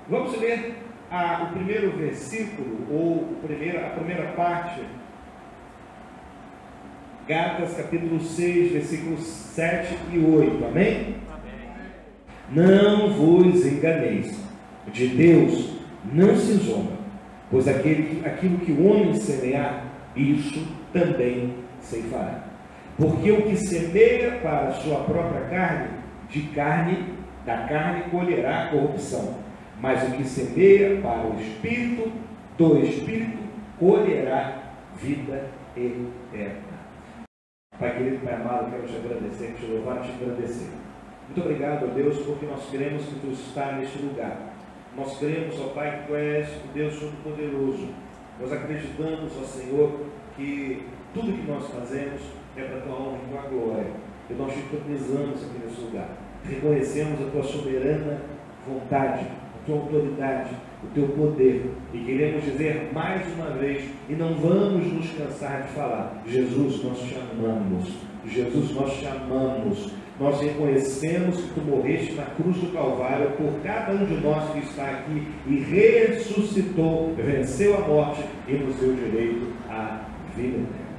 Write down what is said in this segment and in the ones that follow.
Vamos ler o primeiro versículo, ou a primeira parte. Gálatas capítulo 6, versículos 7 e 8. Amém? Não vos enganeis, de Deus não se zomba, pois aquilo que o homem semear, isso também ceifará. Porque o que semeia para a sua própria carne, da carne colherá corrupção, mas o que semeia para o Espírito, do Espírito colherá vida eterna. Pai querido, Pai amado, quero te agradecer, te louvar, te agradecer. Muito obrigado, ó Deus, porque nós cremos que Tu está neste lugar. Nós cremos, ó Pai, que Tu és o Deus Todo-Poderoso. Nós acreditamos, ó Senhor, que tudo que nós fazemos é para a Tua honra e Tua glória. E nós te eternizamos aqui nesse lugar. Reconhecemos a Tua soberana vontade, a Tua autoridade, o Teu poder. E queremos dizer mais uma vez, e não vamos nos cansar de falar: Jesus, nós te amamos. Jesus, nós te amamos. Nós reconhecemos que Tu morreste na cruz do Calvário por cada um de nós que está aqui e ressuscitou, venceu a morte e nos deu direito à vida eterna.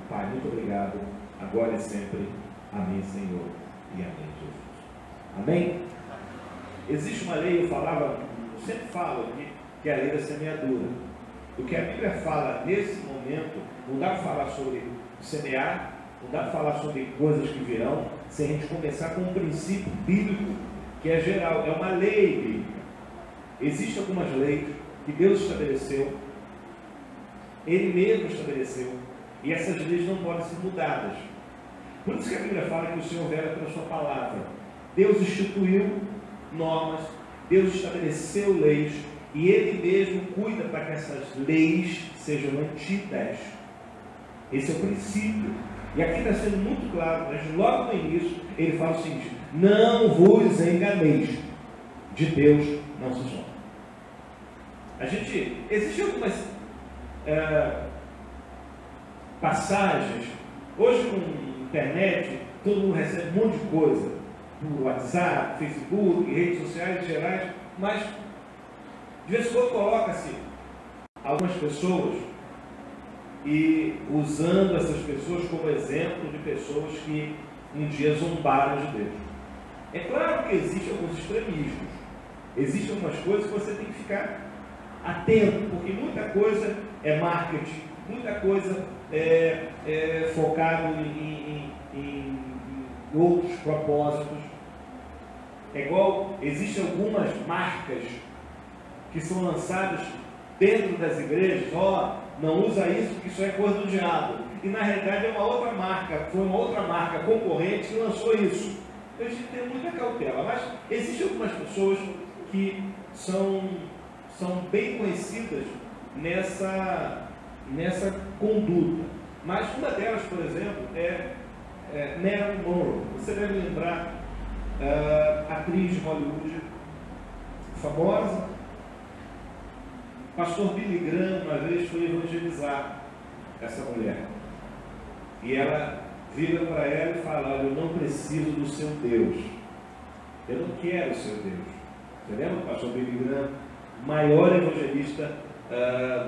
Pai, muito obrigado, agora e sempre. Amém, Senhor, e amém, Jesus. Amém? Existe uma lei, eu sempre falo aqui, que é a lei da semeadura. O que a Bíblia fala nesse momento, não dá para falar sobre semear, não dá para falar sobre coisas que virão, se a gente começar com um princípio bíblico que é geral, é uma lei bíblica. Existem algumas leis que Deus estabeleceu, Ele mesmo estabeleceu, e essas leis não podem ser mudadas. Por isso que a Bíblia fala que o Senhor vela pela sua palavra. Deus instituiu normas, Deus estabeleceu leis, e Ele mesmo cuida para que essas leis sejam mantidas. Esse é o princípio. E aqui está sendo muito claro, mas logo no início ele fala o seguinte: não vos enganeis, de Deus não se zomba. Existem algumas passagens, hoje com internet, todo mundo recebe um monte de coisa, por WhatsApp, Facebook, redes sociais gerais, mas de vez em quando coloca-se algumas pessoas e usando essas pessoas como exemplo de pessoas que um dia zombaram de Deus. É claro que existem alguns extremismos, existem algumas coisas que você tem que ficar atento, porque muita coisa é marketing, muita coisa é focado em outros propósitos. É igual, existem algumas marcas que são lançadas dentro das igrejas: não usa isso porque isso é coisa do diabo. E na realidade é uma outra marca, foi uma outra marca concorrente que lançou isso. Então a gente tem muita cautela, mas existem algumas pessoas que são bem conhecidas nessa conduta. Mas uma delas, por exemplo, é Marilyn Monroe. Você deve lembrar, atriz de Hollywood, famosa. Pastor Billy Graham uma vez foi evangelizar essa mulher. E ela vira para ela e fala: olha, eu não preciso do seu Deus. Eu não quero o seu Deus. Você lembra do pastor Billy Graham? Maior evangelista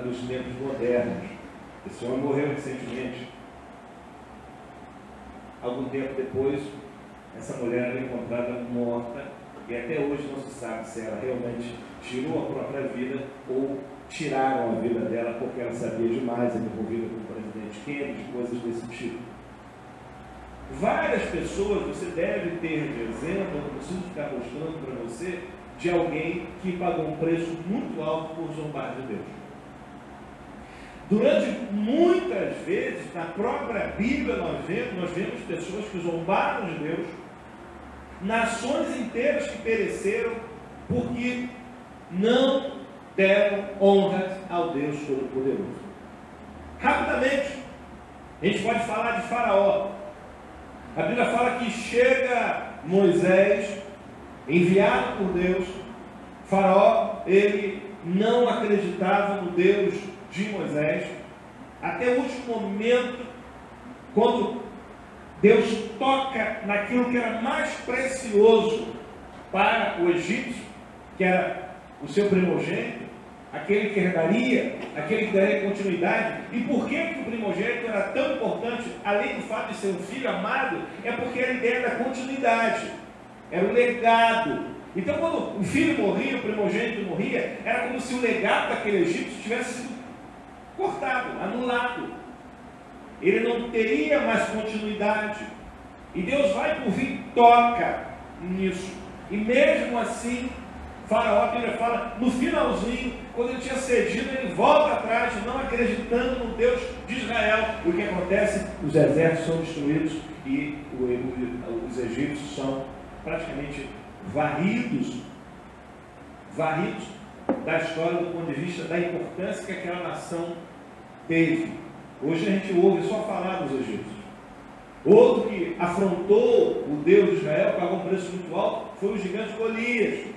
dos tempos modernos. Esse homem morreu recentemente. Algum tempo depois, essa mulher era encontrada morta, e até hoje não se sabe se ela realmente tirou a própria vida ou tiraram a vida dela porque ela sabia demais, envolvida com o presidente Kennedy, coisas desse tipo. Várias pessoas você deve ter de exemplo, eu não preciso ficar mostrando para você, de alguém que pagou um preço muito alto por zombar de Deus. Durante muitas vezes, na própria Bíblia, nós vemos pessoas que zombaram de Deus, nações inteiras que pereceram porque não deram honra ao Deus Todo-Poderoso. Rapidamente, a gente pode falar de Faraó. A Bíblia fala que chega Moisés, enviado por Deus. Faraó, ele não acreditava no Deus de Moisés, até o último momento, quando Deus toca naquilo que era mais precioso para o egípcio, que era o seu primogênito, aquele que herdaria, aquele que daria continuidade. E por que o primogênito era tão importante, além do fato de ser um filho amado? É porque era a ideia da continuidade, era o legado. Então, quando o filho morria, o primogênito morria, era como se o legado daquele egípcio tivesse sido cortado, anulado. Ele não teria mais continuidade. E Deus vai por vir e toca nisso. E mesmo assim, Faraó, a Bíblia fala, no finalzinho, quando ele tinha cedido, ele volta atrás, não acreditando no Deus de Israel. E o que acontece? Os exércitos são destruídos e os egípcios são praticamente varridos da história do ponto de vista da importância que aquela nação teve. Hoje a gente ouve só falar dos egípcios. Outro que afrontou o Deus de Israel, pagou um preço muito alto, foi o gigante Golias.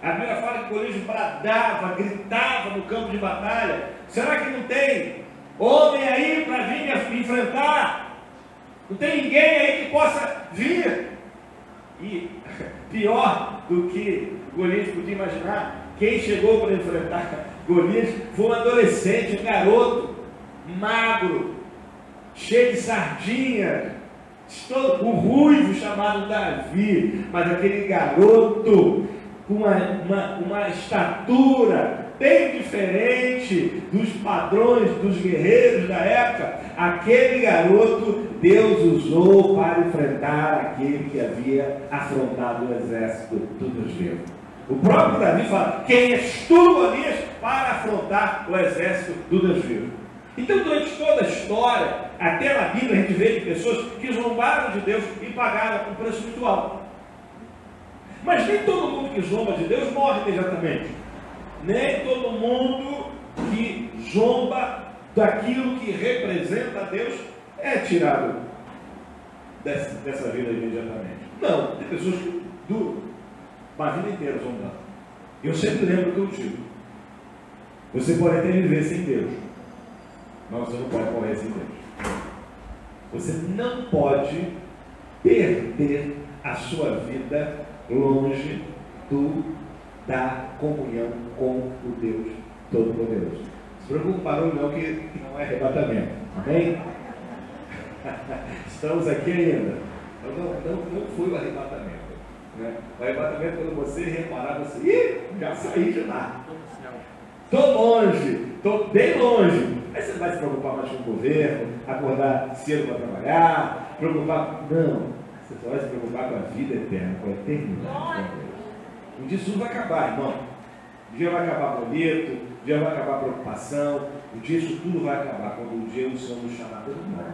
A Bíblia fala que Golias bradava, gritava no campo de batalha. Será que não tem homem aí para vir me enfrentar? Não tem ninguém aí que possa vir? E pior do que Golias podia imaginar, quem chegou para enfrentar Golias foi um adolescente, um garoto, magro, cheio de sardinha, todo o ruivo chamado Davi, mas aquele garoto com uma estatura bem diferente dos padrões dos guerreiros da época. Aquele garoto Deus usou para enfrentar aquele que havia afrontado o exército do Deus vivo. O próprio Davi fala: quem és tu, Golias, para afrontar o exército do Deus vivo? Então, durante toda a história, até na Bíblia, a gente vê de pessoas que zombaram de Deus e pagaram um preço muito alto. Mas nem todo mundo que zomba de Deus morre imediatamente. Nem todo mundo que zomba daquilo que representa a Deus é tirado dessa vida imediatamente. Não, tem pessoas que duram uma vida inteira zombando. Eu sempre lembro o que eu digo: você pode até viver sem Deus, mas você não pode morrer sem Deus. Você não pode perder a sua vida longe da comunhão com o Deus Todo-Poderoso. Se preocupe com o barulho não, que não é arrebatamento. Amém? Estamos aqui ainda. Não foi o arrebatamento. Né? O arrebatamento, quando você reparar, você já saí de lá. Estou longe, estou bem longe. Aí você vai se preocupar mais com o governo, acordar cedo para trabalhar, preocupar. Não. Você só vai se preocupar com a vida eterna, com a eternidade. Um dia isso vai acabar, irmão. Um dia vai acabar o boleto, um dia vai acabar a preocupação, um dia isso tudo vai acabar, quando um dia o Senhor nos chamar todo mundo.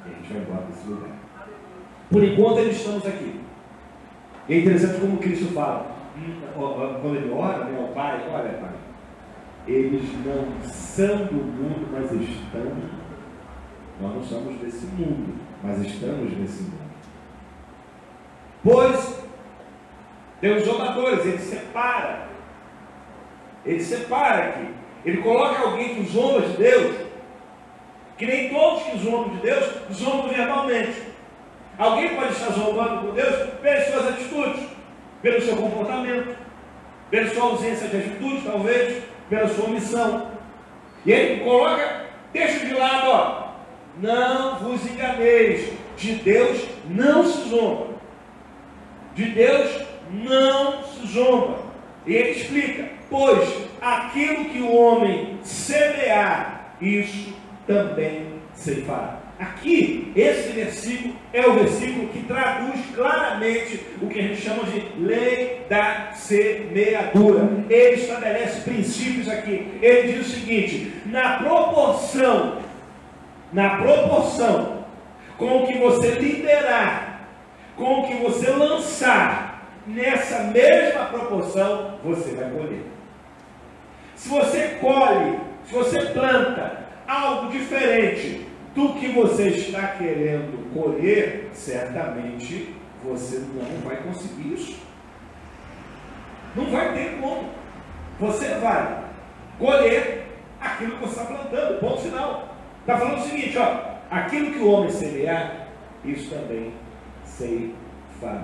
E a gente vai embora desse lugar. Por enquanto, ainda estamos aqui. E é interessante como Cristo fala, quando ele ora, né, ao Pai: olha, Pai, eles não são do mundo, mas estamos. Nós não somos desse mundo, mas estamos nesse mundo. Pois Deus usou atores, ele separa aqui, ele coloca alguém que zomba de Deus, que nem todos que zombam de Deus, zombam verbalmente. Alguém pode estar zombando com Deus pelas suas atitudes, pelo seu comportamento, pela sua ausência de atitude, talvez, pela sua omissão. E ele coloca, deixa de lado, ó, não vos enganeis, de Deus não se zomba. De Deus não se zomba. E ele explica: pois aquilo que o homem semear, isso também se fará. Aqui, esse versículo é o versículo que traduz claramente o que a gente chama de lei da semeadura. Ele estabelece princípios aqui. Ele diz o seguinte: na proporção com o que você liberar, com o que você lançar, nessa mesma proporção você vai colher. Se você colhe, se você planta algo diferente do que você está querendo colher, certamente você não vai conseguir isso. Não vai ter como. Você vai colher aquilo que você está plantando, ponto final. Está falando o seguinte, ó: aquilo que o homem semear, isso também se fará.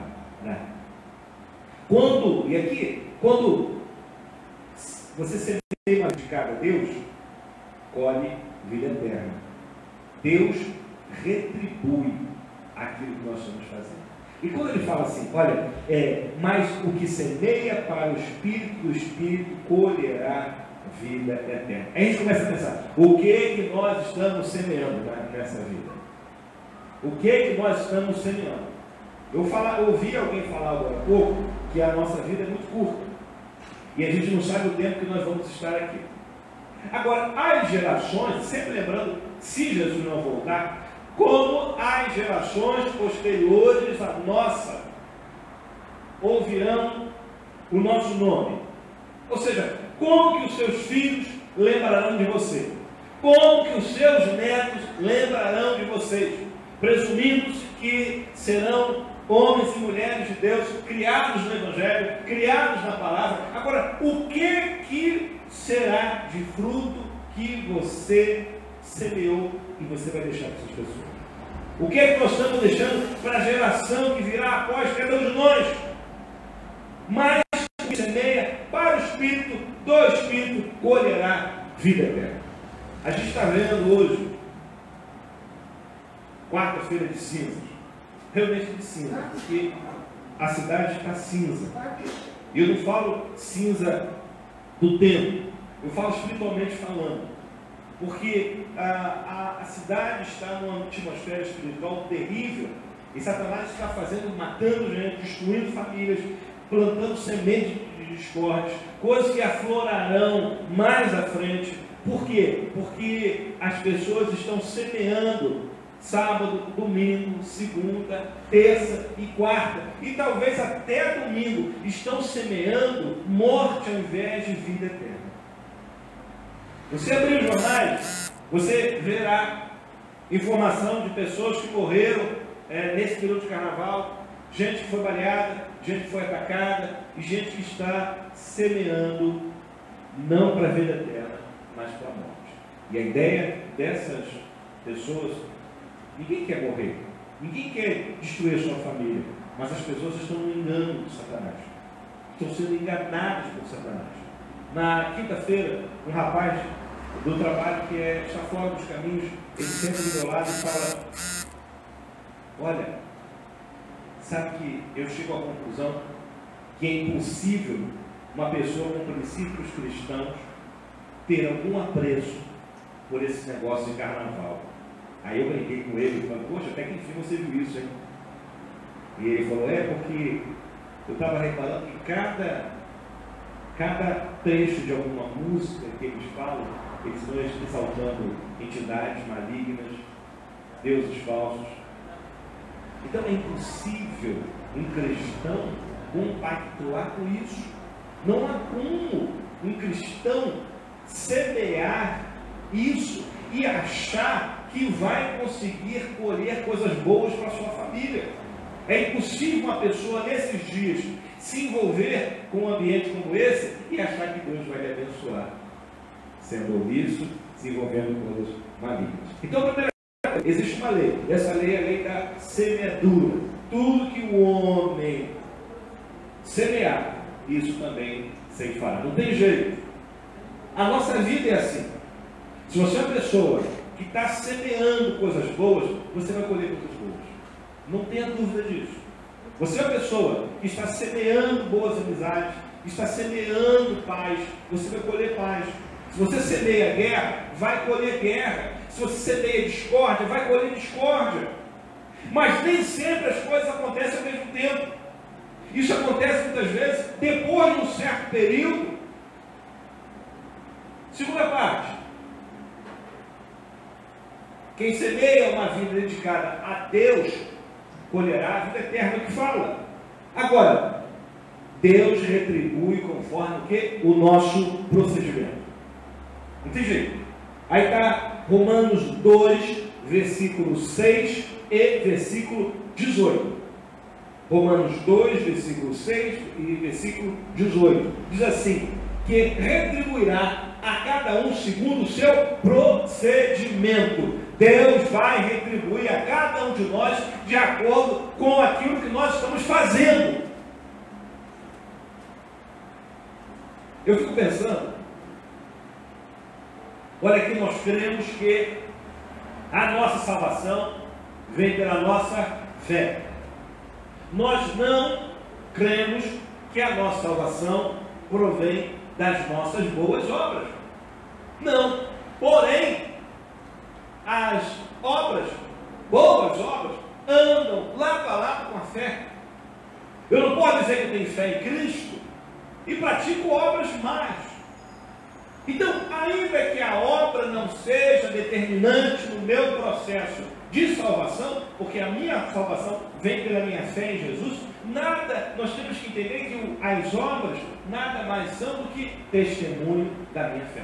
Quando você semeia uma dedicada a Deus, colhe vida eterna. Deus retribui aquilo que nós estamos fazendo. E quando ele fala assim, olha, mas o que semeia para o Espírito colherá vida eterna. Aí a gente começa a pensar, o que nós estamos semeando nessa vida? O que nós estamos semeando? Eu ouvi alguém falar agora há pouco que a nossa vida é muito curta. E a gente não sabe o tempo que nós vamos estar aqui. Agora, as gerações, sempre lembrando, se Jesus não voltar, como as gerações posteriores à nossa ouvirão o nosso nome. Ou seja, como que os seus filhos lembrarão de você? Como que os seus netos lembrarão de vocês? Presumindo-se que serão homens e mulheres de Deus, criados no Evangelho, criados na Palavra. Agora, o que será de fruto que você semeou e você vai deixar para essas pessoas? O que é que nós estamos deixando para a geração que virá após cada um de nós? Mas o que semeia para o Espírito, do Espírito colherá vida eterna. A gente está vendo hoje, quarta-feira de cinzas, realmente de cinza, porque a cidade está cinza. E eu não falo cinza do tempo, eu falo espiritualmente falando. Porque a cidade está numa atmosfera espiritual terrível. E Satanás está matando gente, destruindo famílias, plantando sementes de discórdia, coisas que aflorarão mais à frente. Por quê? Porque as pessoas estão semeando sábado, domingo, segunda, terça e quarta. E talvez até domingo estão semeando morte ao invés de vida eterna. Você abrir os jornais, você verá informação de pessoas que morreram nesse período de carnaval, gente que foi baleada, gente que foi atacada, e gente que está semeando não para a vida eterna, mas para a morte. E a ideia dessas pessoas, ninguém quer morrer, ninguém quer destruir a sua família, mas as pessoas estão no engano de Satanás, estão sendo enganadas por Satanás. Na quinta-feira, um rapaz do trabalho que está fora dos caminhos, ele senta do meu lado e fala: olha, sabe que eu chego à conclusão que é impossível uma pessoa com princípios cristãos ter algum apreço por esse negócio de carnaval. Aí eu brinquei com ele e falei: poxa, até que enfim você viu isso, hein? E ele falou: porque eu estava reparando que cada trecho de alguma música que eles falam, eles estão exaltando entidades malignas, deuses falsos. Então é impossível um cristão compactuar com isso. Não há como um cristão semear isso e achar que vai conseguir colher coisas boas para a sua família. É impossível uma pessoa nesses dias se envolver com um ambiente como esse e achar que Deus vai lhe abençoar, sendo isso, se envolvendo com coisas malignas. Então, primeira coisa, existe uma lei. Essa lei é a lei da semeadura. Tudo que o homem semear, isso também ceifará. Não tem jeito. A nossa vida é assim. Se você é uma pessoa que está semeando coisas boas, você vai colher coisas boas. Não tenha dúvida disso. Você é uma pessoa que está semeando boas amizades, está semeando paz, você vai colher paz. Se você semeia guerra, vai colher guerra. Se você semeia discórdia, vai colher discórdia. Mas nem sempre as coisas acontecem ao mesmo tempo. Isso acontece muitas vezes depois de um certo período. Segunda parte. Quem semeia uma vida dedicada a Deus, colherá a vida eterna, que fala. Agora, Deus retribui conforme o que? O nosso procedimento. Não tem jeito. Aí está Romanos 2, versículo 6 e versículo 18. Romanos 2, versículo 6 e versículo 18. Diz assim: que retribuirá a cada um segundo o seu procedimento. Deus vai retribuir a cada um de nós de acordo com aquilo que nós estamos fazendo. Eu fico pensando Olha aqui, nós cremos que a nossa salvação vem pela nossa fé. Nós não cremos que a nossa salvação provém das nossas boas obras. Não. Porém, as obras, boas obras, andam lado a lado com a fé. Eu não posso dizer que eu tenho fé em Cristo e pratico obras más. Então, ainda que a obra não seja determinante no meu processo de salvação, porque a minha salvação vem pela minha fé em Jesus, nós temos que entender que as obras nada mais são do que testemunho da minha fé.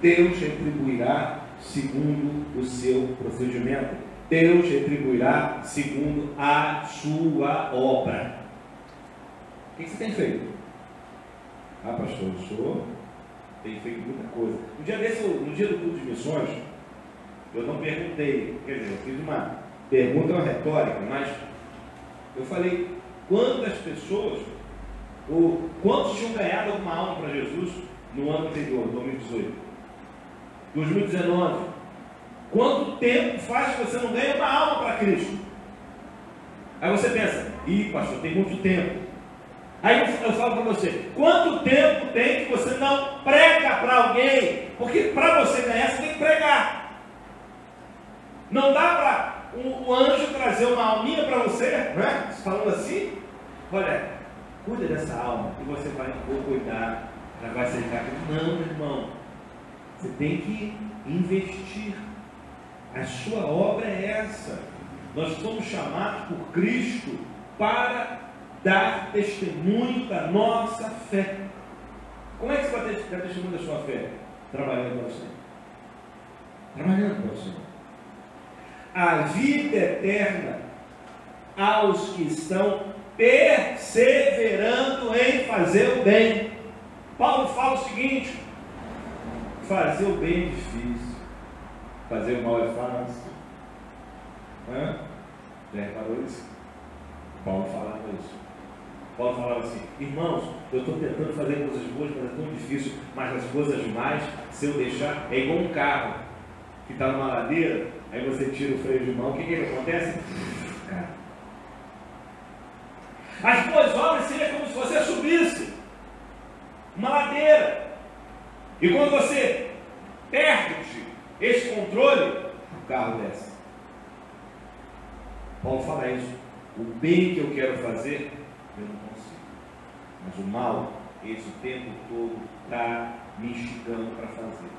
Deus retribuirá segundo o seu procedimento. Deus retribuirá segundo a sua obra. O que você tem feito? Ah, pastor, o senhor tem feito muita coisa. No dia do culto de missões, eu não perguntei, quer dizer, eu fiz uma pergunta retórica, mas eu falei quantas pessoas, ou quantos tinham ganhado alguma alma para Jesus no ano anterior, 2018, 2019. Quanto tempo faz que você não ganha uma alma para Cristo? Aí você pensa, pastor, tem muito tempo. Aí eu falo para você, quanto tempo tem que você não prega para alguém? Porque para você ganhar, você tem que pregar. Não dá para o anjo trazer uma alminha para você, né? Falando assim, olha, cuida dessa alma, e você vai, vou cuidar, já vai ser cá. Não, meu irmão, você tem que investir. A sua obra é essa. Nós somos chamados por Cristo para dar testemunho da nossa fé. Como é que você vai dar testemunho da sua fé? Trabalhando para o Senhor. Trabalhando para o Senhor. A vida eterna aos que estão perseverando em fazer o bem. Paulo fala o seguinte: fazer o bem é difícil, fazer o mal é fácil. Já reparou isso? Paulo falava isso. Paulo falava assim: irmãos, eu estou tentando fazer coisas boas, mas é tão difícil. Mas as coisas mais, se eu deixar, é igual um carro que está numa ladeira, aí você tira o freio de mão, o que acontece? As boas obras seria como se você subisse uma ladeira, e quando você perde esse controle, o carro desce. Paulo fala isso: o bem que eu quero fazer, eu não consigo, mas o mal, esse tempo todo está me instigando para fazer.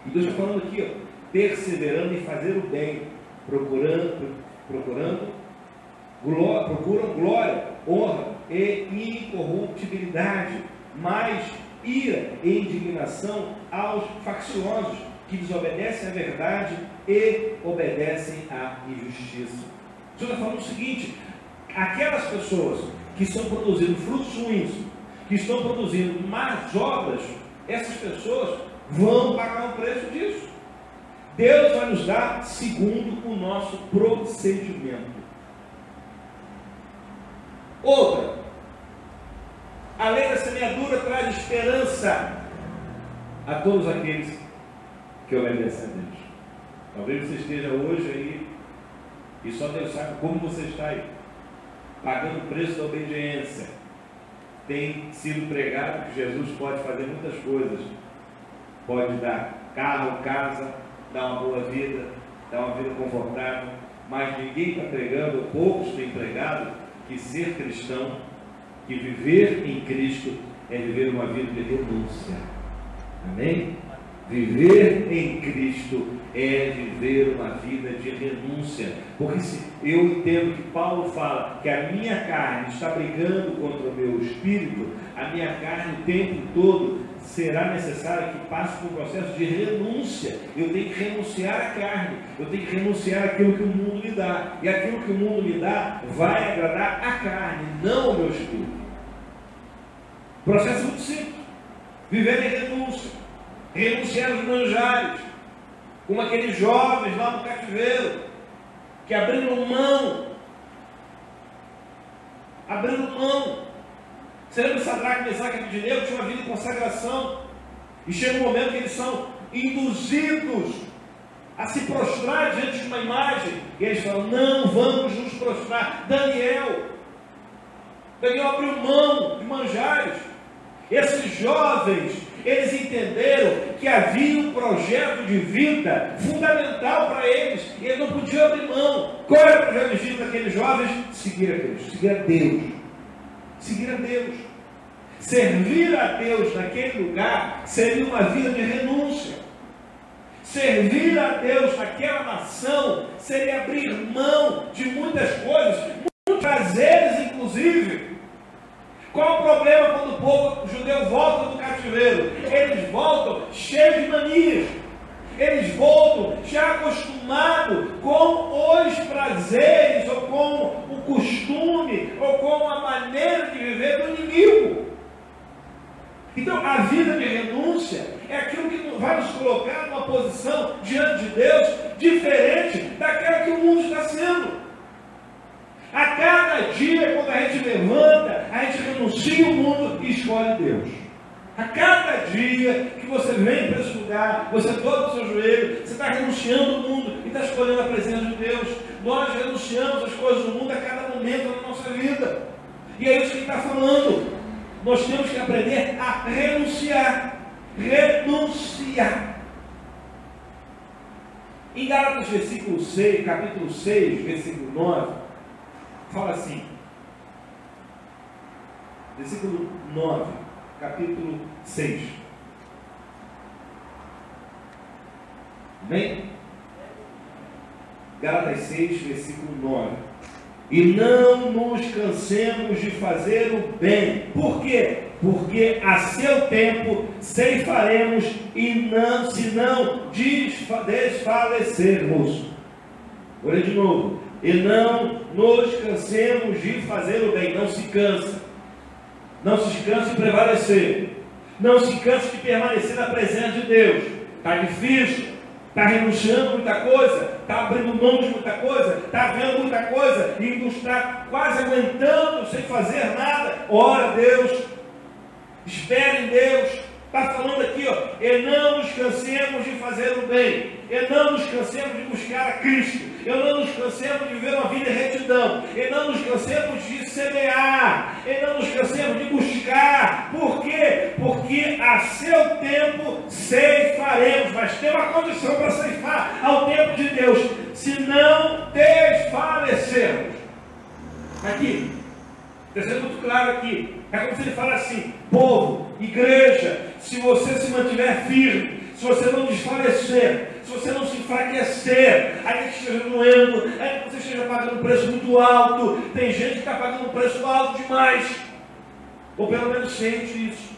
E Deus está falando aqui, perseverando em fazer o bem, procuram glória, honra e incorruptibilidade, mas ira e indignação aos facciosos, que desobedecem à verdade e obedecem à injustiça. O Senhor está falando o seguinte: aquelas pessoas que estão produzindo frutos ruins, que estão produzindo más obras, essas pessoas vão pagar o preço disso. Deus vai nos dar segundo o nosso procedimento. Outra, a lei da semeadura traz esperança a todos aqueles que obedecem a Deus. Talvez você esteja hoje aí e só Deus sabe como você está aí, pagando o preço da obediência. Tem sido pregado que Jesus pode fazer muitas coisas, pode dar carro, casa, dar uma boa vida, dar uma vida confortável, mas ninguém está pregando, poucos têm pregado, que ser cristão, que viver em Cristo é viver uma vida de renúncia. Amém? Viver em Cristo é viver uma vida de renúncia. Porque se eu entendo que Paulo fala que a minha carne está brigando contra o meu espírito, a minha carne o tempo todo será necessário que passe por um processo de renúncia. Eu tenho que renunciar à carne, eu tenho que renunciar àquilo que o mundo me dá, e aquilo que o mundo me dá vai agradar a carne, não o meu espírito. Processo muito simples: viver em renúncia, renunciar aos manjares, como aqueles jovens lá no cativeiro, que abriram mão. Você lembra de Sadraque, Mesaque e Abednego? Tinha uma vida de consagração. E chega um momento que eles são induzidos a se prostrar diante de uma imagem. E eles falam, não vamos nos prostrar. Daniel abriu mão de manjares. Esses jovens, eles entenderam que havia um projeto de vida fundamental para eles. E eles não podiam abrir mão. Qual era o projeto de vida daqueles jovens? Seguir a Deus. Seguir a Deus. Seguir a Deus. Servir a Deus naquele lugar seria uma vida de renúncia. Servir a Deus naquela nação seria abrir mão de muitas coisas, muitos prazeres inclusive. Qual o problema quando o povo judeu volta do cativeiro? Eles voltam cheios de manias. Eles voltam já acostumados com os prazeres, ou com o costume, ou com a maneira de viver do inimigo. Então, a vida de renúncia é aquilo que vai nos colocar numa posição diante de Deus diferente daquela que o mundo está sendo. A cada dia, quando a gente levanta, a gente renuncia o mundo e escolhe Deus. A cada dia que você vem para esse lugar, você dobra o seu joelho, você está renunciando o mundo e está escolhendo a presença de Deus. Nós renunciamos as coisas do mundo a cada momento da nossa vida. E é isso que ele está falando. Nós temos que aprender a renunciar. Renunciar. Em Gálatas capítulo 6, versículo 9, fala assim. Versículo 9, capítulo 6. Amém? Gálatas 6, versículo 9. E não nos cansemos de fazer o bem. Por quê? Porque a seu tempo ceifaremos e não, se não desfalecermos. Olha de novo. E não nos cansemos de fazer o bem. Não se cansa. Não se canse de prevalecer. Não se canse de permanecer na presença de Deus. Está difícil. Está renunciando muita coisa, está abrindo mão de muita coisa, está vendo muita coisa e não está quase aguentando sem fazer nada. Ora a Deus, espere em Deus. Está falando aqui, e não nos cansemos de fazer o bem, e não nos cansemos de buscar a Cristo, e não nos cansemos de viver uma vida de retidão, e não nos cansemos de semear, e não nos cansemos de buscar. Por quê? Porque a seu tempo ceifaremos, mas tem uma condição para ceifar ao tempo de Deus, se não desfalecermos. Aqui, está sendo muito claro aqui. É como se ele fala assim: povo, igreja, se você se mantiver firme, se você não desfalecer, se você não se enfraquecer, ainda que esteja doendo, ainda que você esteja pagando um preço muito alto, tem gente que está pagando um preço alto demais, ou pelo menos sente isso.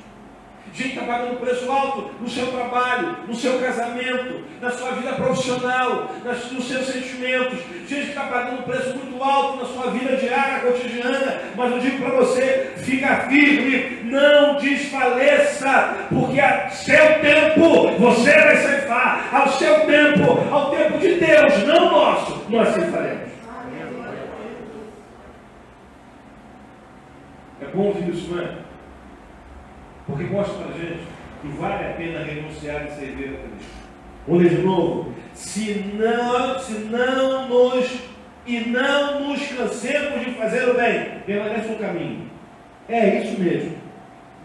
Gente que está pagando um preço alto no seu trabalho, no seu casamento, na sua vida profissional, nos seus sentimentos. Gente que está pagando um preço muito alto na sua vida diária, cotidiana. Mas eu digo para você, fica firme, não desfaleça, porque a seu tempo você vai ceifar. Ao seu tempo, ao tempo de Deus, não nosso, nós ceifaremos. É bom ouvir isso, não é? Porque mostra para a gente que vale a pena renunciar e servir a Cristo. Vamos ler de novo. Não nos cansemos de fazer o bem, permanece no caminho. É isso mesmo.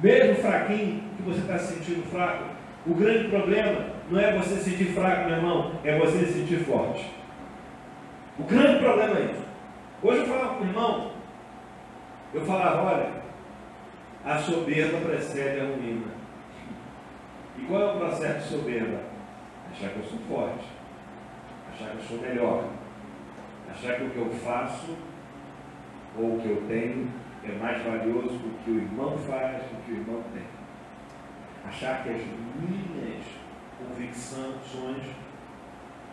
Mesmo fraquinho, que você está se sentindo fraco, o grande problema não é você se sentir fraco, meu irmão, é você se sentir forte. O grande problema é isso. Hoje eu falava com o irmão, eu falava, olha, a soberba precede a ruína. E qual é o processo de soberba? Achar que eu sou forte, achar que eu sou melhor, achar que o que eu faço ou o que eu tenho é mais valioso do que o irmão faz, do que o irmão tem. Achar que as minhas convicções,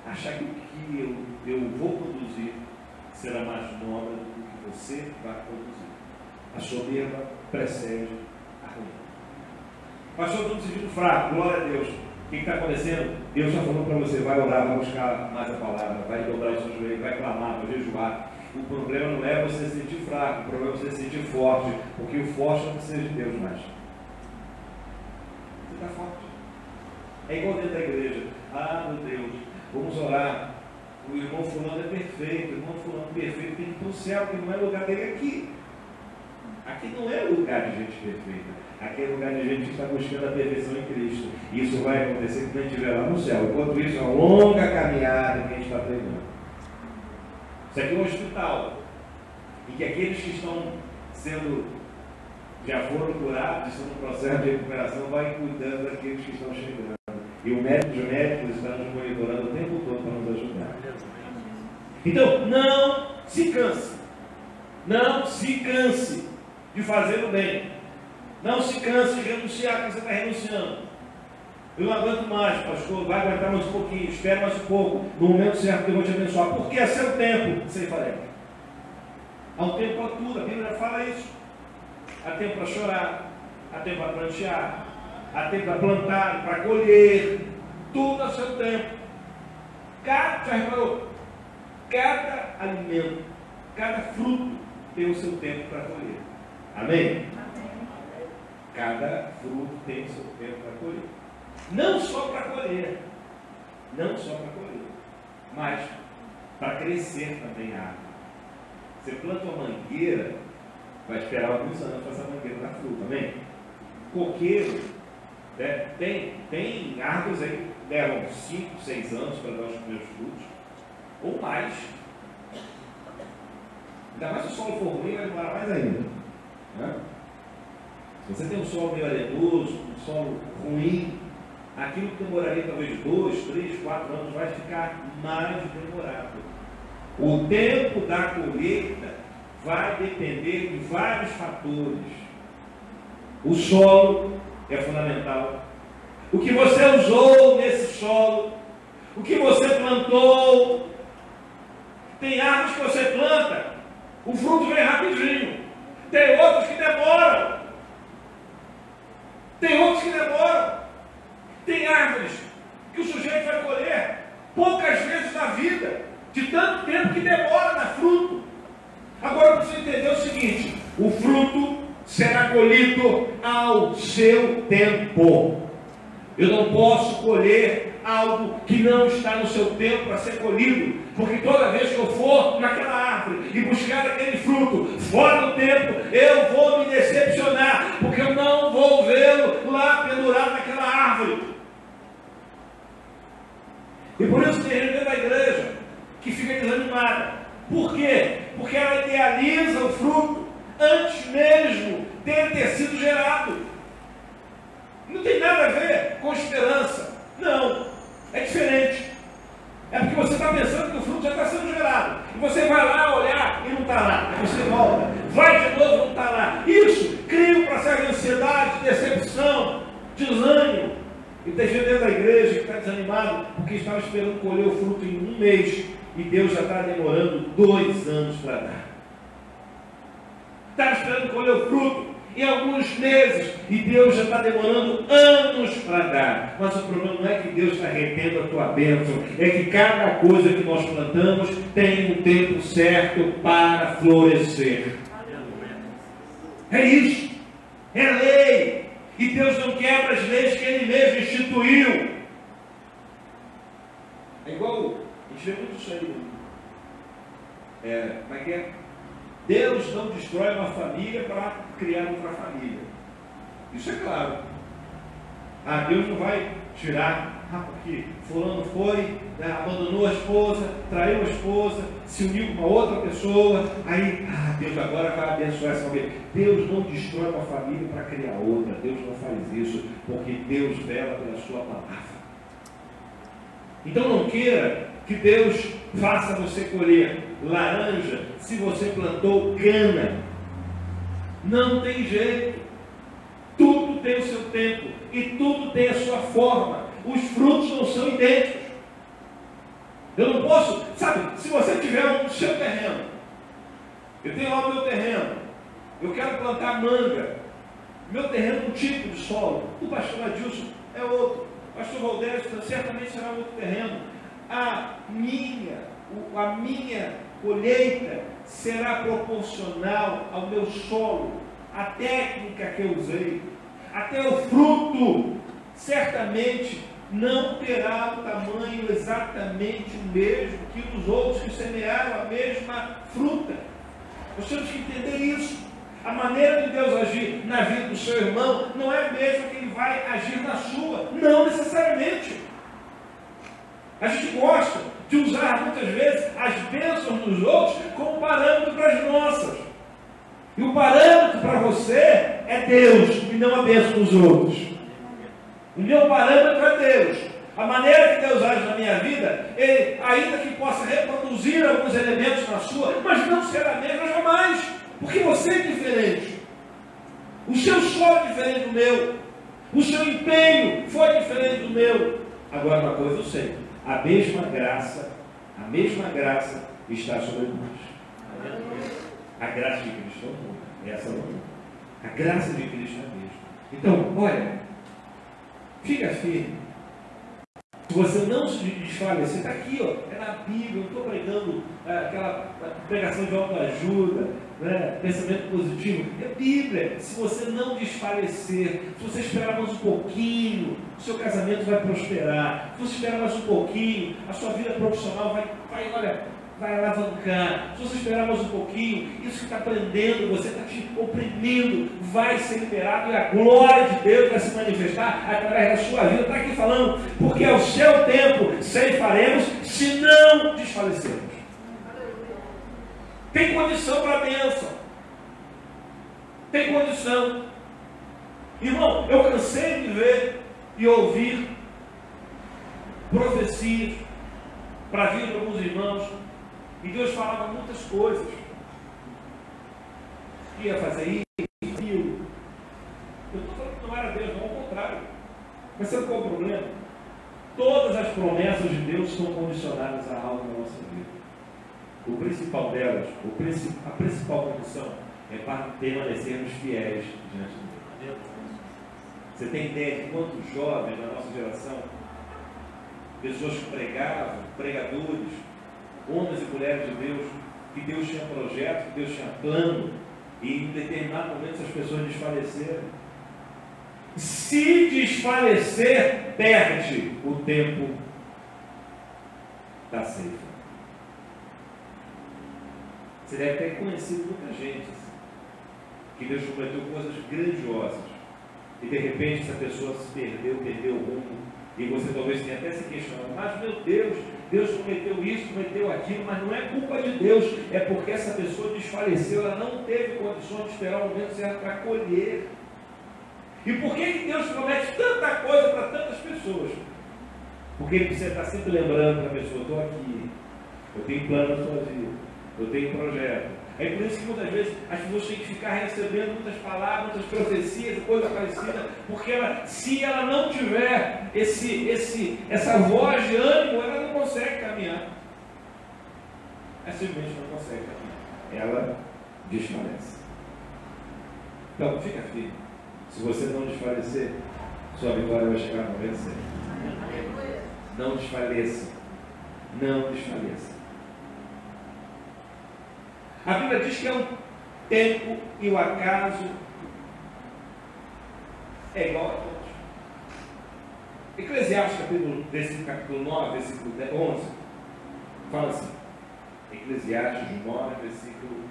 achar que o que eu vou produzir será mais nobre do que você vai produzir. A soberba precede a ruína. Pastor, estou me sentindo fraco, glória a Deus. O que está acontecendo? Deus está falando para você, vai orar, vai buscar mais a palavra, vai dobrar os seus joelhos, vai clamar, vai jejuar. O problema não é você se sentir fraco, o problema é você se sentir forte, porque o forte não precisa de Deus mais. Você está forte. É igual dentro da igreja. Ah, meu Deus, vamos orar. O irmão fulano é perfeito, o irmão fulano perfeito tem que ir para o céu, que não é lugar dele aqui. Aqui não é lugar de gente perfeita. Aqui é lugar de gente que está buscando a perfeição em Cristo. Isso vai acontecer quando a gente estiver lá no céu. Enquanto isso, é uma longa caminhada que a gente está treinando. Isso aqui é um hospital. E que aqueles que estão já foram curados, estão no processo de recuperação, vai cuidando daqueles que estão chegando. E os médicos estão nos monitorando o tempo todo para nos ajudar. Então, não se canse. Não se canse de fazer o bem. Não se canse de renunciar, que você está renunciando. Eu não aguento mais, pastor, vai aguentar mais um pouquinho, espere mais um pouco, no momento certo que eu vou te abençoar, porque é seu tempo, sem farelo. Há um tempo para tudo, a Bíblia fala isso. Há tempo para chorar, há tempo para plantear, há tempo para plantar, para colher, tudo a seu tempo. Já reparou? Cada alimento, cada fruto tem o seu tempo para colher. Amém? Cada fruto tem o seu tempo para colher. Não só para colher, mas para crescer também a árvore. Você planta uma mangueira, vai esperar alguns anos para essa mangueira dar fruto, amém? Coqueiro, né? Tem árvores aí que levam 5, 6 anos para dar os primeiros frutos, ou mais. Ainda mais se o solo for ruim, vai demorar mais ainda. Né? Se você tem um solo meio arenoso, um solo ruim, aquilo que demoraria talvez 2, 3, 4 anos vai ficar mais demorado. O tempo da colheita vai depender de vários fatores. O solo é fundamental. O que você usou nesse solo, o que você plantou. Tem árvores que você planta, o fruto vem rapidinho. Tem outros que demoram. Tem árvores que o sujeito vai colher poucas vezes na vida, de tanto tempo que demora na fruto. Agora você entender o seguinte: o fruto será colhido ao seu tempo. Eu não posso colher algo que não está no seu tempo para ser colhido, porque toda vez que eu for naquela árvore e buscar aquele fruto fora do tempo, eu vou me decepcionar, porque eu não vou vê-lo lá pendurado naquela árvore. E por isso tem gente dentro da igreja que fica desanimada. Por quê? Porque ela idealiza o fruto antes mesmo dele ter sido gerado. Não tem nada a ver com esperança. Não, é diferente. É porque você está pensando que o fruto já está sendo gerado. E você vai lá olhar e não está lá. Aí você volta, vai de novo e não está lá. Isso cria um processo de ansiedade, decepção, desânimo. E tem gente dentro da igreja que está desanimado porque estava esperando colher o fruto em 1 mês e Deus já está demorando 2 anos para dar. Estava esperando colher o fruto em alguns meses e Deus já está demorando anos para dar. Mas o problema não é que Deus está retendo a tua bênção, é que cada coisa que nós plantamos tem um tempo certo para florescer. É isso, é lei. E Deus não quebra as leis que Ele mesmo instituiu. É igual, a gente vê muito isso aí. Como é que é? Deus não destrói uma família para criar outra família. Isso é claro. Deus não vai tirar, porque fulano foi, abandonou a esposa, traiu a esposa, se uniu com uma outra pessoa, aí, Deus agora vai abençoar essa família. Deus não destrói uma família para criar outra. Deus não faz isso, porque Deus vela pela sua palavra. Então não queira que Deus faça você colher laranja se você plantou cana. Não tem jeito. Tudo tem o seu tempo e tudo tem a sua forma. Os frutos não são idênticos. Eu não posso, sabe, se você tiver um seu terreno, eu tenho lá o meu terreno, eu quero plantar manga, meu terreno é um tipo de solo, o pastor Adilson é outro, o pastor Valdério certamente será outro terreno. A minha colheita será proporcional ao meu solo, à técnica que eu usei, até o fruto certamente não terá o tamanho exatamente o mesmo que os outros que semearam a mesma fruta. Nós temos que entender isso. A maneira de Deus agir na vida do seu irmão não é a mesma que ele vai agir na sua. Não necessariamente. A gente gosta de usar muitas vezes as bênçãos dos outros como parâmetro para as nossas. E o parâmetro para você é Deus e não a bênção dos outros. O meu parâmetro é Deus. A maneira que Deus age na minha vida, Ele, ainda que possa reproduzir alguns elementos na sua, mas não será a mesma jamais. Porque você é diferente. O seu solo é diferente do meu. O seu empenho foi diferente do meu. Agora uma coisa eu sei. A mesma graça está sobre nós. A graça de Cristo não muda. Essa não muda. A graça de Cristo é a mesma. Então, olha, fica firme. Se você não se desfalecer, está aqui, ó, é na Bíblia. Eu não estou pregando aquela pregação de autoajuda, né, pensamento positivo. É Bíblia. Se você não desfalecer, se você esperar mais um pouquinho, o seu casamento vai prosperar. Se você esperar mais um pouquinho, a sua vida profissional vai alavancar. Se você esperar mais um pouquinho, isso que está prendendo, você está te oprimindo, vai ser liberado e a glória de Deus vai se manifestar através da sua vida. Está aqui falando, porque ao seu tempo ceifaremos se não desfalecermos. Tem condição para a bênção. Tem condição. Irmão, eu cansei de ver e ouvir profecias para a vida de alguns irmãos. E Deus falava muitas coisas. Ia fazer isso, aquilo. Eu estou falando que não era Deus, não, ao contrário. Mas sabe qual é o problema? Todas as promessas de Deus são condicionadas a algo na nossa vida. O principal delas, a principal condição é para permanecermos fiéis diante de Deus. Você tem ideia de quantos jovens na nossa geração, pessoas que pregavam, pregadores, homens e mulheres de Deus, que Deus tinha projeto, que Deus tinha plano, e em determinado momento essas pessoas desfaleceram. Se desfalecer, perde o tempo da ceifa. Você deve ter conhecido muita gente assim, que Deus prometeu coisas grandiosas, e de repente essa pessoa se perdeu o rumo, e você talvez tenha até se questionado, mas meu Deus, Deus prometeu isso, prometeu aquilo, mas não é culpa de Deus, é porque essa pessoa desfaleceu, ela não teve condições de esperar o momento certo para colher. E por que Deus promete tanta coisa para tantas pessoas? Porque você está sempre lembrando para a pessoa, estou aqui, eu tenho plano na sua vida, eu tenho projeto. É por isso que muitas vezes as pessoas têm que ficar recebendo muitas palavras, muitas profecias, coisa parecida, porque se ela não tiver essa voz de ânimo, ela não consegue caminhar. Ela simplesmente não consegue caminhar. Ela desfalece. Então, fica firme. Se você não desfalecer, sua vitória vai chegar no momento certo. Não desfaleça. Não desfaleça. A Bíblia diz que é o tempo e o acaso é igual a todos. Eclesiastes, capítulo 9, versículo 11, fala assim. Eclesiastes 9, versículo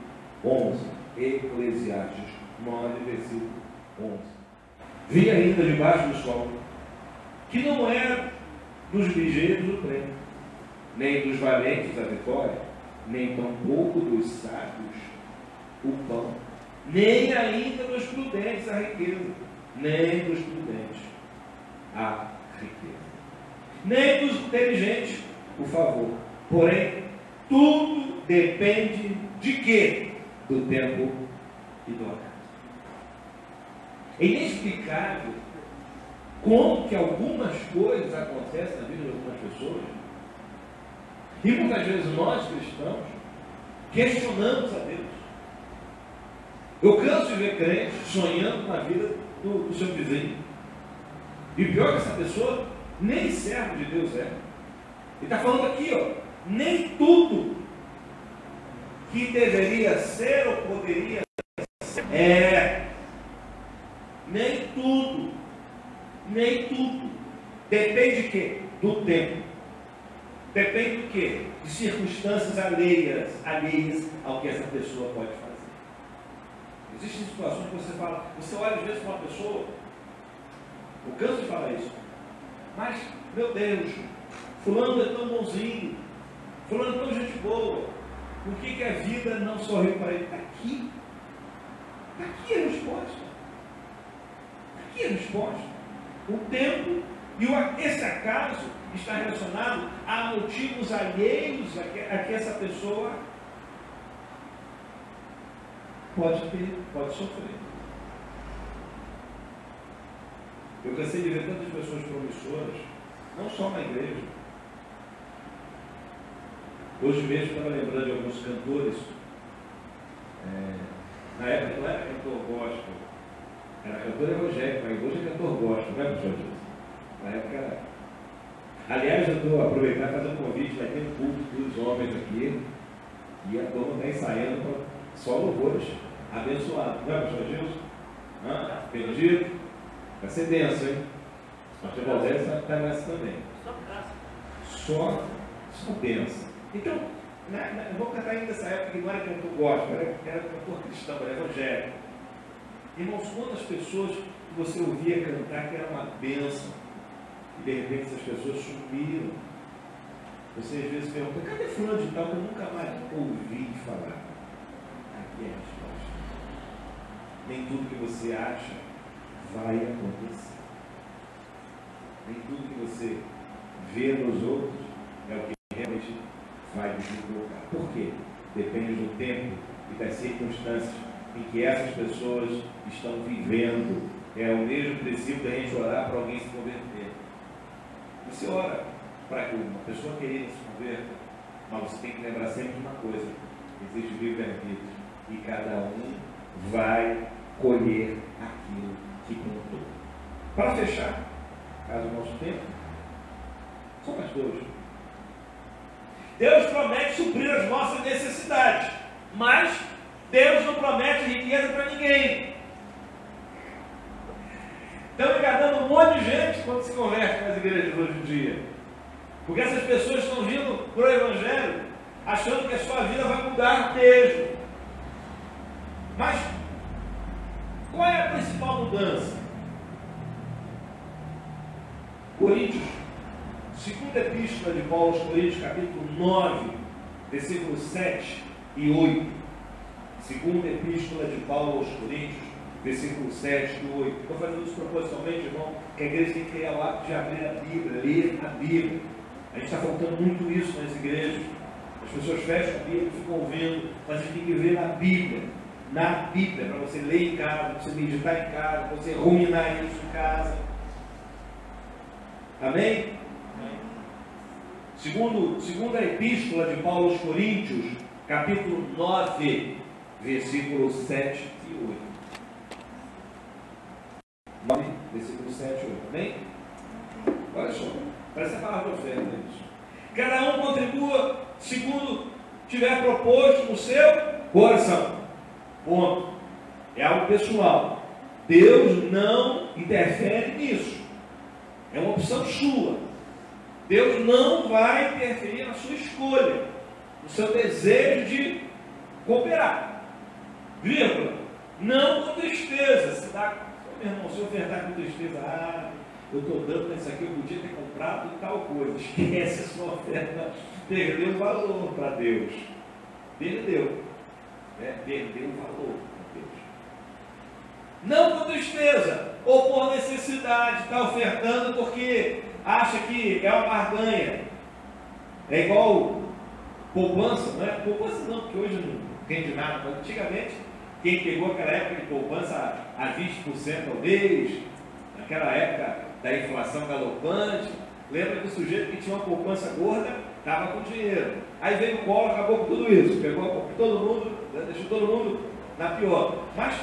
11. Eclesiastes 9, versículo 11. Vi ainda debaixo do sol que não é dos ligeiros o prêmio, nem dos valentes a vitória, nem tampouco dos sábios o pão, nem ainda dos prudentes a riqueza, nem dos prudentes a riqueza, nem dos inteligentes o favor. Porém, tudo depende de quê? Do tempo e do acaso. É inexplicável como que algumas coisas acontecem na vida de algumas pessoas. E muitas vezes nós, cristãos, questionamos a Deus. Eu canso de ver crentes sonhando com a vida do seu vizinho. E pior que essa pessoa nem servo de Deus é. Ele está falando aqui, ó, nem tudo que deveria ser ou poderia ser é. Nem tudo. Depende de quê? Do tempo. Depende do quê? De circunstâncias alheias ao que essa pessoa pode fazer. Existem situações que você fala, você olha às vezes para uma pessoa, eu canso de falar isso, mas, meu Deus, fulano é tão bonzinho, fulano é tão gente boa, por que a vida não sorriu para ele? Está aqui. Está aqui a resposta. Está aqui a resposta. O tempo e esse acaso está relacionado a motivos alheios a que essa pessoa pode sofrer. Eu cansei de ver tantas pessoas promissoras, não só na igreja. Hoje mesmo estava lembrando de alguns cantores. Na época não era cantor gospel, era cantor evangélico, mas hoje é cantor gospel, não é, pastor Jesus? Na época era. Aliás, eu estou aproveitando para fazer um convite, vai ter um culto dos homens aqui, e a turma está ensaiando para só louvores abençoados, não é, pastor Jesus? Perdido? Vai ser denso, hein? O pastor Valdez está nessa também. Só benção. Então, vou cantar ainda nessa época que não era cantor gospel, era cantor cristão, era evangélico. Irmãos, quantas pessoas que você ouvia cantar que era uma bênção, e de repente essas pessoas sumiram. Você às vezes pergunta, cadê fulano de tal que eu nunca mais ouvi falar? Aqui é a resposta. Nem tudo que você acha vai acontecer. Nem tudo que você vê nos outros é o que realmente vai desbloquear. Por quê? Depende do tempo e das circunstâncias em que essas pessoas estão vivendo. É o mesmo princípio da gente orar para alguém se converter. Você ora para que uma pessoa querida se converta, mas você tem que lembrar sempre de uma coisa: existe livre-arbítrio e cada um vai colher aquilo que plantou. Para fechar, caso o nosso tempo, são pastores. Deus promete suprir as nossas necessidades, mas Deus não promete riqueza para ninguém. Estão enganando um monte de gente quando se converte nas igrejas hoje em dia. Porque essas pessoas estão vindo para o Evangelho achando que a sua vida vai mudar mesmo. Mas qual é a principal mudança? Coríntios, segunda epístola de Paulo aos Coríntios, capítulo 9, versículos 7 e 8. Segunda epístola de Paulo aos Coríntios, versículos 7 e 8. Estou fazendo isso propositalmente, irmão, que a igreja tem que ter o hábito de abrir a Bíblia, ler a Bíblia. A gente está faltando muito isso nas igrejas. As pessoas fecham a Bíblia e ficam ouvindo, mas a gente tem que ver na Bíblia. Na Bíblia, para você ler em casa, para você meditar em casa, para você ruminar isso em casa. Amém? Segunda epístola de Paulo aos Coríntios, capítulo 9, versículos 7 e 8. 9, versículos 7 e 8. Amém? Olha só, parece a palavra oferta isso. Cada um contribua segundo tiver proposto no seu coração. Ponto. É algo pessoal. Deus não interfere nisso. É uma opção sua. Deus não vai interferir na sua escolha, no seu desejo de cooperar. Vírgula. Não com tristeza. Se dá, meu irmão, se ofertar com tristeza, eu estou dando isso aqui, eu podia ter comprado tal coisa. Esquece a sua oferta. Perdeu o valor para Deus. Perdeu. Perdeu o valor para Deus. Não com tristeza ou por necessidade, está ofertando porque acha que é uma barganha. É igual poupança, não é? Poupança não, porque hoje não rende nada. Mas antigamente, quem pegou aquela época de poupança a 20% ao mês, naquela época da inflação galopante, lembra que o sujeito que tinha uma poupança gorda estava com dinheiro. Aí veio o Collor, acabou com tudo isso, pegou todo mundo, deixou todo mundo na pior. Mas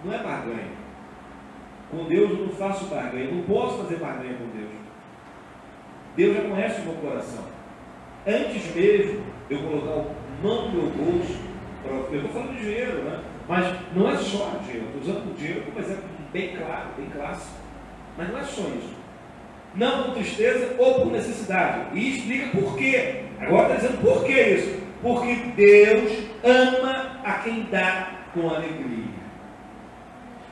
não é barganha. Com Deus eu não faço barganha, não posso fazer barganha com Deus. Deus já conhece o meu coração. Antes mesmo de eu colocar a mão no meu bolso, eu estou falando de dinheiro, né? Mas não é só dinheiro, estou usando o dinheiro como exemplo bem claro, bem clássico. Mas não é só isso. Não por tristeza ou por necessidade. E explica por quê. Agora está dizendo por que isso. Porque Deus ama a quem dá com alegria.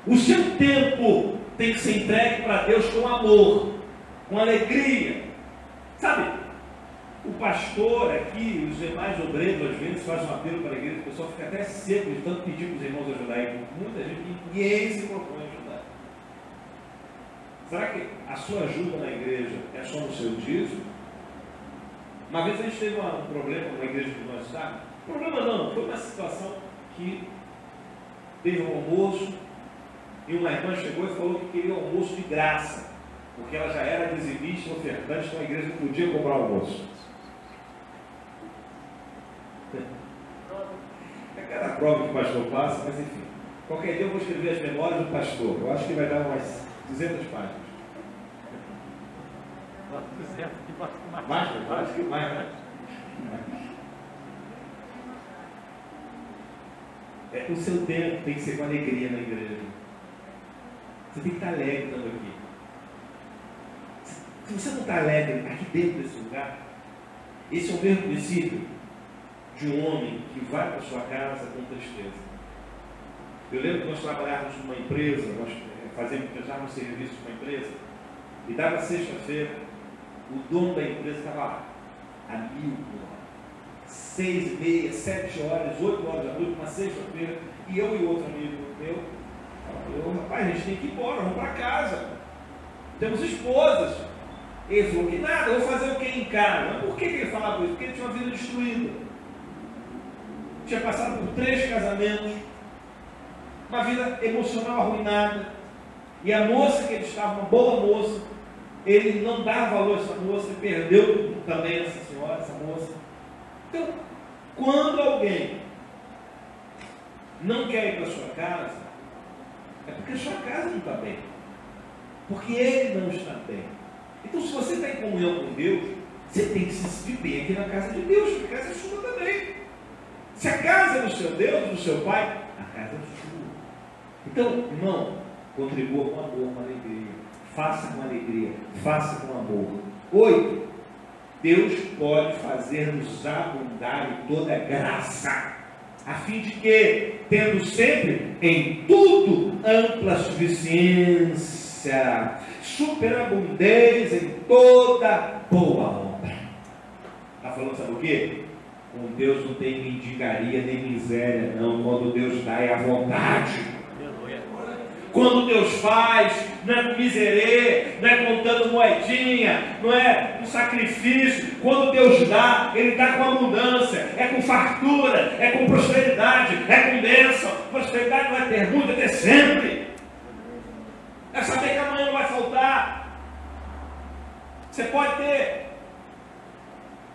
O seu tempo tem que ser entregue para Deus com amor, com alegria. Sabe, o pastor aqui, os demais obreiros, às vezes, fazem um apelo para a igreja, o pessoal fica até seco de tanto pedir para os irmãos ajudarem. Muita gente, ninguém se propõe a ajudar. Será que a sua ajuda na igreja é só no seu dízimo? Uma vez a gente teve um problema com a igreja que nós estávamos. Problema não, foi uma situação que teve um almoço e uma irmã chegou e falou que queria almoço de graça, porque ela já era dizimista, ofertante, então a igreja não podia comprar almoço. É cada prova que o pastor passa, mas enfim. Qualquer dia eu vou escrever as memórias do pastor. Eu acho que vai dar umas 200 páginas. Mais? Acho que mais, né? O seu tempo tem que ser com alegria na igreja. Você tem que estar alegre estando aqui. Se você não está alegre aqui dentro desse lugar, esse é o mesmo princípio de um homem que vai para sua casa com tristeza. Eu lembro que nós trabalhávamos numa empresa, nós prestávamos serviço numa empresa, e dava sexta-feira, o dono da empresa estava lá, a 1000 por hora. 6h30, 7 horas, 8 horas da noite, uma sexta-feira, e eu e outro amigo meu, rapaz, a gente tem que ir embora, vamos para casa. Temos esposas. Ele falou que nada, eu vou fazer o que em casa? Mas por que ele falava isso? Porque ele tinha uma vida destruída. Tinha passado por 3 casamentos, uma vida emocional arruinada. E a moça que ele estava, uma boa moça, ele não dava valor a essa moça, ele perdeu também essa senhora, essa moça. Então, quando alguém não quer ir para sua casa, é porque sua casa não está bem. Porque ele não está bem. Então, se você está em comunhão com Deus, você tem que se sentir bem aqui na casa de Deus, porque a casa é sua também. Se a casa é do seu Deus, do seu Pai, a casa é sua. Então, irmão, contribua com amor, com alegria. Faça com alegria, faça com amor. 8. Deus pode fazer-nos abundar em toda graça, a fim de que, tendo sempre em tudo ampla suficiência, superabundez em toda boa obra. Está falando, sabe o quê? Com Deus não tem mendigaria nem miséria, não. Quando Deus dá é a vontade. Quando Deus faz, não é com miserê, não é contando moedinha, não é com sacrifício. Quando Deus dá, Ele dá com abundância, é com fartura, é com prosperidade, é com bênção. Prosperidade não é ter muito, é ter sempre. É saber que amanhã não vai faltar. Você pode ter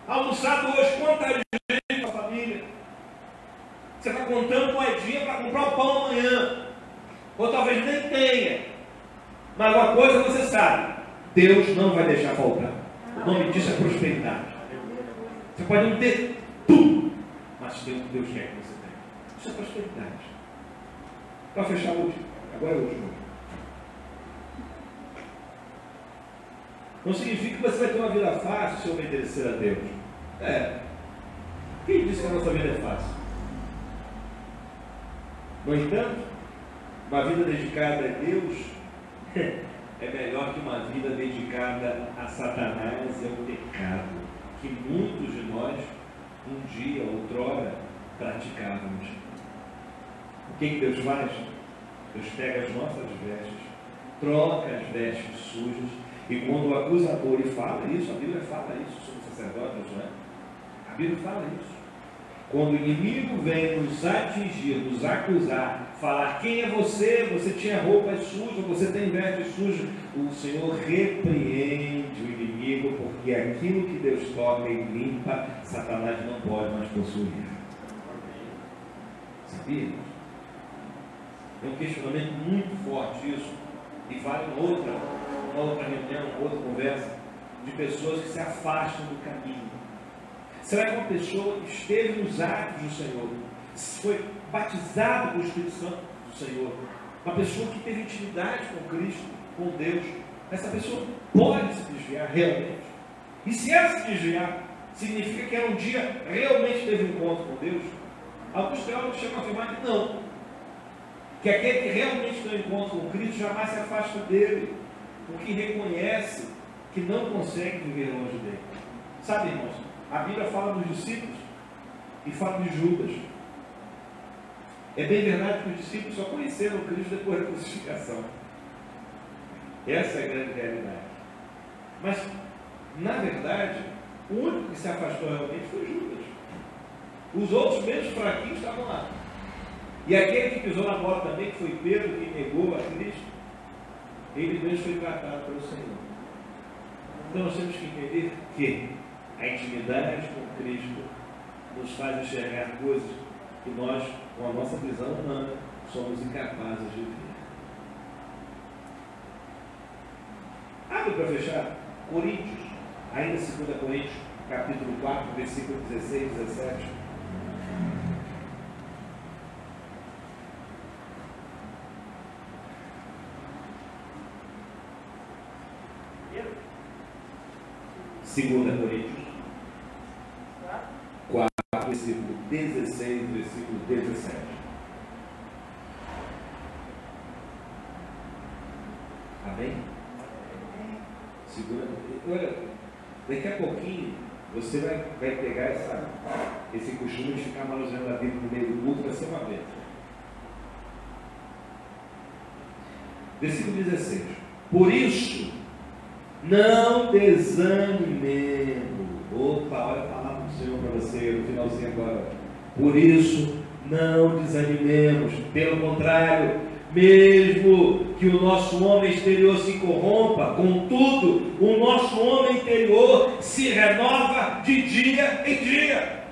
almoçado hoje quantas gente com a família. Você está contando moedinha para comprar o pão amanhã. Ou talvez nem tenha. Mas uma coisa você sabe: Deus não vai deixar faltar. O nome disso é prosperidade. Você pode não ter tudo, mas tem o que Deus quer que você tenha. Isso é prosperidade. Para fechar o último. Agora é o último. Não significa que você vai ter uma vida fácil se obedecer a Deus. Quem disse que a nossa vida é fácil? No entanto, uma vida dedicada a Deus é melhor que uma vida dedicada a Satanás e ao pecado, que muitos de nós, um dia, outrora, praticávamos. O que Deus faz? Deus pega as nossas vestes, troca as vestes sujas, e quando o acusador, ele fala isso, a Bíblia fala isso sobre sacerdotes, não é? A Bíblia fala isso. Quando o inimigo vem nos atingir, nos acusar, falar: quem é você? Você tinha roupas sujas, você tem vestes sujas. O Senhor repreende o inimigo, porque aquilo que Deus toca e limpa, Satanás não pode mais possuir. Sabia? É um questionamento muito forte isso, e vale uma outra reunião, uma outra conversa, de pessoas que se afastam do caminho. Será que uma pessoa que esteve nos atos do Senhor, foi batizado com o Espírito Santo do Senhor, uma pessoa que teve intimidade com Cristo, com Deus, essa pessoa pode se desviar realmente. E se ela se desviar, significa que ela um dia realmente teve um encontro com Deus? Alguns teólogos chegam a afirmar que não. Que aquele que realmente tem um encontro com Cristo jamais se afasta dele, porque reconhece que não consegue viver longe dele. Sabe, irmãos, a Bíblia fala dos discípulos e fala de Judas. É bem verdade que os discípulos só conheceram Cristo depois da crucificação. Essa é a grande realidade. Mas, na verdade, o único que se afastou realmente foi Judas. Os outros, menos fraquinhos, estavam lá. E aquele que pisou na bola também, que foi Pedro, que negou a Cristo, ele mesmo foi tratado pelo Senhor. Então nós temos que entender que a intimidade com Cristo nos faz enxergar coisas que nós, com a nossa visão humana, somos incapazes de ver. Abre para fechar, Coríntios, ainda 2 Coríntios, capítulo 4, versículo 16 e 17. Segunda Coríntios 4, versículo 16, versículo 17. Amém? Segunda. Olha, daqui a pouquinho você vai pegar esse costume de ficar manuseando a Bíblia no meio do culto, vai ser uma vez. Versículo 16. Por isso, não desanimemos. Opa, olha a palavra do Senhor para você no finalzinho agora. Por isso, não desanimemos. Pelo contrário, mesmo que o nosso homem exterior se corrompa, contudo, o nosso homem interior se renova de dia em dia.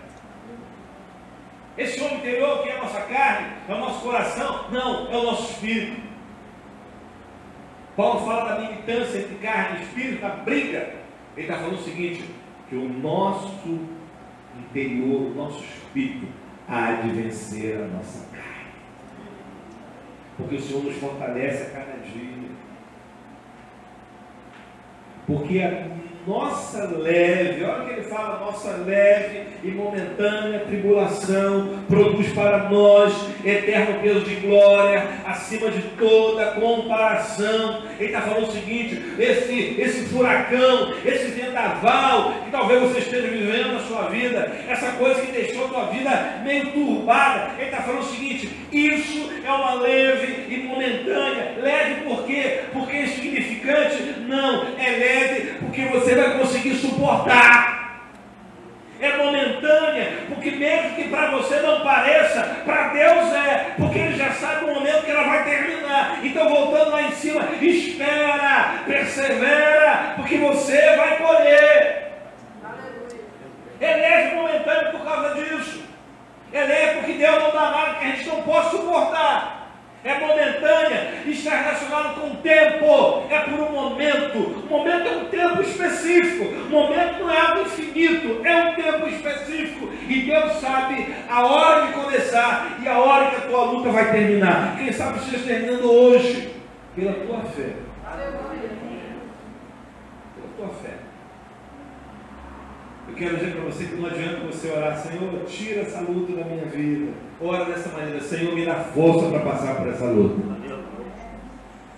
Esse homem interior que é a nossa carne, é o nosso coração, não, é o nosso espírito. Paulo fala da militância entre carne e espírito, da briga. Ele está falando o seguinte, que o nosso interior, o nosso espírito, há de vencer a nossa carne. Porque o Senhor nos fortalece a cada dia. Porque a nossa leve, olha o que ele fala, nossa leve e momentânea tribulação produz para nós eterno peso de glória, acima de toda comparação. Ele está falando o seguinte, esse furacão, esse vendaval, que talvez você esteja vivendo na sua vida, essa coisa que deixou a tua vida meio turbada, ele está falando o seguinte, isso é uma leve e momentânea. Leve por quê? Porque é insignificante? Não, é leve porque você vai conseguir suportar. É momentânea, porque mesmo que para você não pareça, para Deus é, porque Ele já sabe o momento que ela vai terminar. Então, voltando lá em cima, espera, persevera, porque você vai colher. É leve momentâneo por causa disso. É leve porque Deus não dá nada que a gente não possa suportar. É momentânea, está relacionado com o tempo, é por um momento. O momento é um tempo específico, o momento não é algo infinito, é um tempo específico. E Deus sabe a hora de começar e a hora que a tua luta vai terminar. Quem sabe você está terminando hoje, pela tua fé. Pela tua fé. Eu quero dizer para você que não adianta você orar, Senhor, tira essa luta da minha vida. Ora dessa maneira, Senhor, me dá força para passar por essa luta.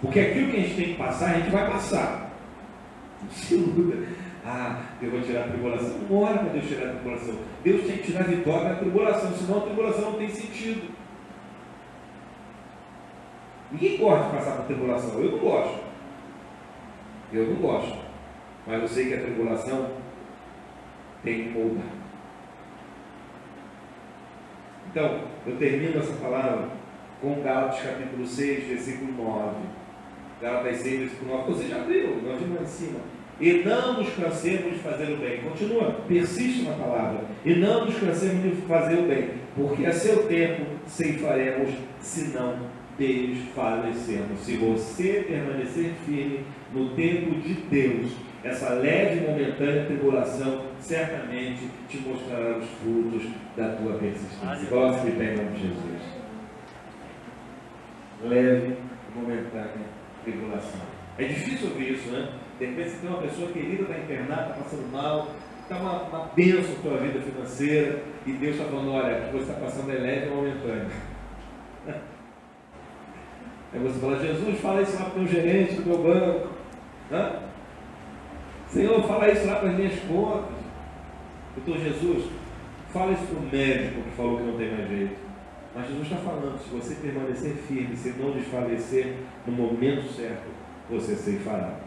Porque aquilo que a gente tem que passar, a gente vai passar. Não se iluda. Eu vou tirar a tribulação. Não ora para Deus tirar a tribulação. Deus tem que tirar a vitória da tribulação, senão a tribulação não tem sentido. Ninguém gosta de passar por tribulação. Eu não gosto. Eu não gosto. Mas eu sei que a tribulação tem que moldar. Então, eu termino essa palavra com Gálatas capítulo 6, versículo 9. Gálatas 6, versículo 9. Você já viu, nós vimos lá em cima. E não nos cansemos de fazer o bem. Continua, persiste na palavra. E não nos cansemos de fazer o bem, porque a seu tempo ceifaremos, se não desfalecemos. Se você permanecer firme no tempo de Deus, essa leve e momentânea tribulação certamente te mostrará os frutos da tua persistência. Coloque de pé em nome de Jesus. Leve e momentânea tribulação. É difícil ouvir isso, né? De repente você tem uma pessoa querida, está internada, está passando mal, está uma bênção na tua vida financeira, e Deus está falando, olha, o que você está passando é leve e momentâneo. Aí você fala, Jesus, fala isso lá para o meu gerente, para o meu banco. Hã? Senhor, fala isso lá para as minhas contas. Doutor Jesus, fala isso para o médico que falou que não tem mais jeito. Mas Jesus está falando, se você permanecer firme, se não desfalecer no momento certo, você ceifará.